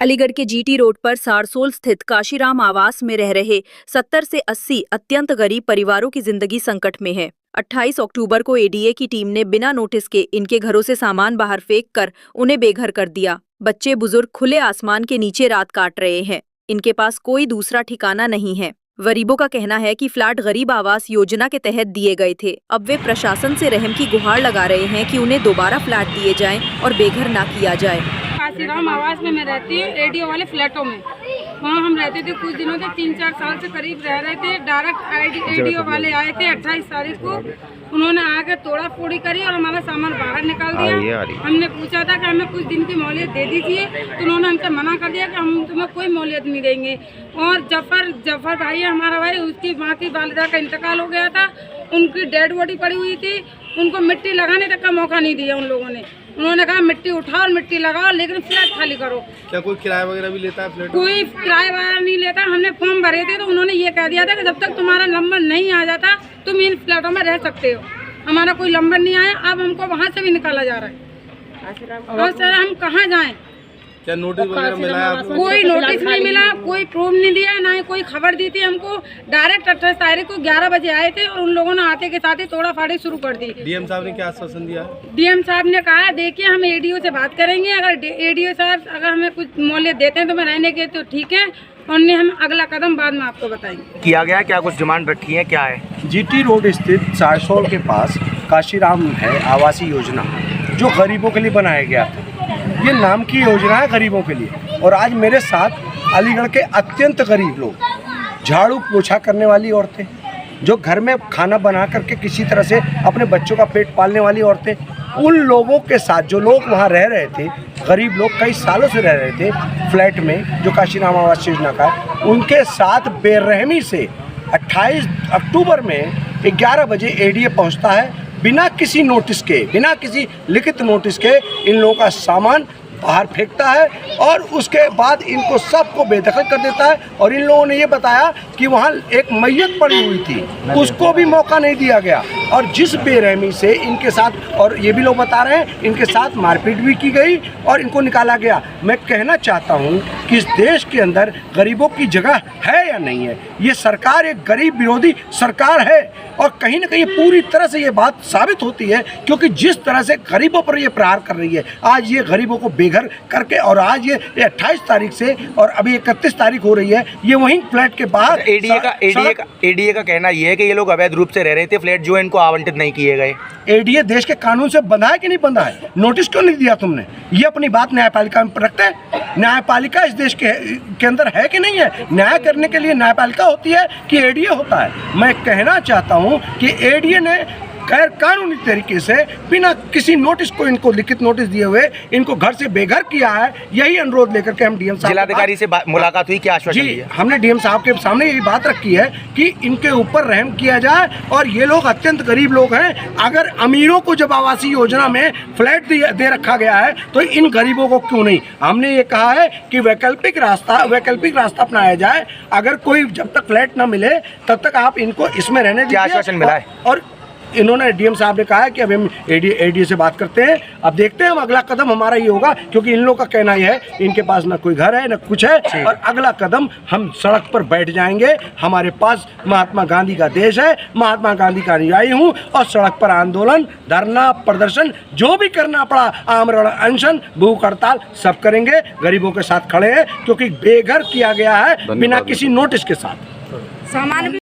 अलीगढ़ के GT road पर सारसोल स्थित काशीराम आवास में रह रहे 70 से 80 अत्यंत गरीब परिवारों की जिंदगी संकट में है। 28 अक्टूबर को एडीए की टीम ने बिना नोटिस के इनके घरों से सामान बाहर फेंक कर उन्हें बेघर कर दिया। बच्चे बुजुर्ग खुले आसमान के नीचे रात काट रहे हैं। इनके पास कोई दूसरा ठिकाना नहीं है। गरीबों का कहना है कि फ्लैट गरीब आवास योजना के तहत दिए गए थे। अब वे प्रशासन से रहम की गुहार लगा रहे हैं कि उन्हें दोबारा फ्लैट दिए जाएं और बेघर ना किया जाए। काशीराम आवास में मैं रहती हूँ, एडीओ वाले फ्लैटों में। वहाँ हम रहते थे कुछ दिनों से, 3-4 साल से करीब रह रहे थे। डायरेक्ट एडीओ वाले आए थे 28 तारीख को। उन्होंने आकर तोड़ा फोड़ी करी और हमारा सामान बाहर निकाल दिया। हमने पूछा था कि हमें कुछ दिन की मोहलत दे दीजिए, तो उन्होंने हमसे मना कर दिया कि हम तुम्हें कोई मोहलत नहीं देंगे। और जफर भाई है हमारा भाई, उसकी माँ की वालिदा का इंतकाल हो गया था। उनकी डेड बॉडी पड़ी हुई थी, उनको मिट्टी लगाने तक का मौका नहीं दिया उन लोगों ने। उन्होंने कहा मिट्टी उठाओ और मिट्टी लगाओ, लेकिन फ्लैट खाली करो। क्या कोई किराया वगैरह भी लेता है फ्लैट? कोई किराया वगैरह नहीं लेता। हमने फॉर्म भरे थे तो उन्होंने ये कह दिया था कि जब तक तुम्हारा नंबर नहीं आ जाता तुम इन फ्लैटों में रह सकते हो। हमारा कोई नंबर नहीं आया, अब हमको वहाँ से भी निकाला जा रहा है। और सर हम कहाँ जाएं? क्या नोटिस वगैरह मिला है आपको? कोई नोटिस नहीं मिला, कोई प्रूफ नहीं दिया, ना ही कोई खबर दी थी हमको। डायरेक्ट 28 तारीख को 11 बजे आए थे और उन लोगों ने आते के साथ ही तोड़ा फाड़ी शुरू कर दी। डीएम साहब ने क्या आश्वासन दिया? डीएम साहब ने कहा देखिए हम एडीओ से बात करेंगे, अगर एडीओ साहब अगर हमें कुछ मोहलत देते हैं तो मैं रहने के तो ठीक है, और नहीं हम अगला कदम बाद में आपको बताएंगे। किया गया क्या, कुछ डिमांड रखी है, क्या है? जीटी रोड स्थित सारसोल के पास काशीराम है आवासीय योजना, जो गरीबों के लिए बनाया गया था। ये नाम की योजना है गरीबों के लिए। और आज मेरे साथ अलीगढ़ के अत्यंत गरीब लोग, झाड़ू पोछा करने वाली औरतें, जो घर में खाना बना करके किसी तरह से अपने बच्चों का पेट पालने वाली औरतें, उन लोगों के साथ जो लोग वहाँ रह रहे थे, गरीब लोग कई सालों से रह रहे थे फ्लैट में जो काशीराम आवास योजना का, उनके साथ बेरहमी से 28 अक्टूबर में 11 बजे एडीए पहुँचता है। बिना किसी नोटिस के, बिना किसी लिखित नोटिस के इन लोगों का सामान बाहर फेंकता है और उसके बाद इनको सबको बेदखल कर देता है। और इन लोगों ने ये बताया कि वहाँ एक मैयत पड़ी हुई थी, उसको भी मौका नहीं दिया गया। और जिस बेरहमी से इनके साथ, और ये भी लोग बता रहे हैं, इनके साथ मारपीट भी की गई और इनको निकाला गया। मैं कहना चाहता हूँ कि इस देश के अंदर गरीबों की जगह है या नहीं है। ये सरकार एक गरीब विरोधी सरकार है और कहीं ना कहीं पूरी तरह से ये बात साबित होती है, क्योंकि जिस तरह से गरीबों पर ये प्रहार कर रही है, आज ये गरीबों को बेघर करके, और आज ये 28 तारीख से और अभी 31 तारीख हो रही है, ये वहीं फ्लैट के बाहर। एडीए का कहना ये है कि ये लोग अवैध रूप से रह रहे थे, फ्लैट जो इनको आवंटित नहीं किए गए। एडीए देश के कानून से बंधा है कि नहीं बंधा है? नोटिस क्यों नहीं दिया तुमने? ये अपनी बात न्यायपालिका में रखते हैं। न्यायपालिका इस देश के अंदर है कि नहीं है? न्याय करने के लिए न्यायपालिका होती है कि एडीए होता है? मैं कहना चाहता हूं कि एडीए ने गैर कानूनी तरीके से बिना किसी नोटिस को, इनको लिखित नोटिस दिए हुए इनको घर से बेघर किया है। यही अनुरोध लेकर के हम डीएम साहब, जिलाधिकारी से मुलाकात हुई, क्या आश्वासन दिया? हमने डीएम साहब के सामने यही बात रखी है कि इनके ऊपर रहम किया जाए। और ये लोग अत्यंत गरीब लोग हैं। अगर अमीरों को जब आवासीय योजना में फ्लैट दे रखा गया है तो इन गरीबों को क्यों नहीं? हमने ये कहा है कि वैकल्पिक रास्ता अपनाया जाए। अगर कोई, जब तक फ्लैट ना मिले तब तक आप इनको इसमें रहने दीजिए। क्या आश्वासन मिला है? और इन्होंने, डीएम साहब ने कहा है कि अभी हम एडीए से बात करते हैं। अब देखते हैं, हम अगला कदम हमारा ये होगा, क्योंकि इन लोगों का कहना यह है इनके पास ना कोई घर है ना कुछ है। और अगला कदम हम सड़क पर बैठ जाएंगे। हमारे पास महात्मा गांधी का देश है, महात्मा गांधी का अनुयायी हूँ, और सड़क पर आंदोलन, धरना, प्रदर्शन, जो भी करना पड़ा, आमरण अनशन, भूख हड़ताल, सब करेंगे। गरीबों के साथ खड़े हैं, क्योंकि बेघर किया गया है बिना किसी नोटिस के साथ।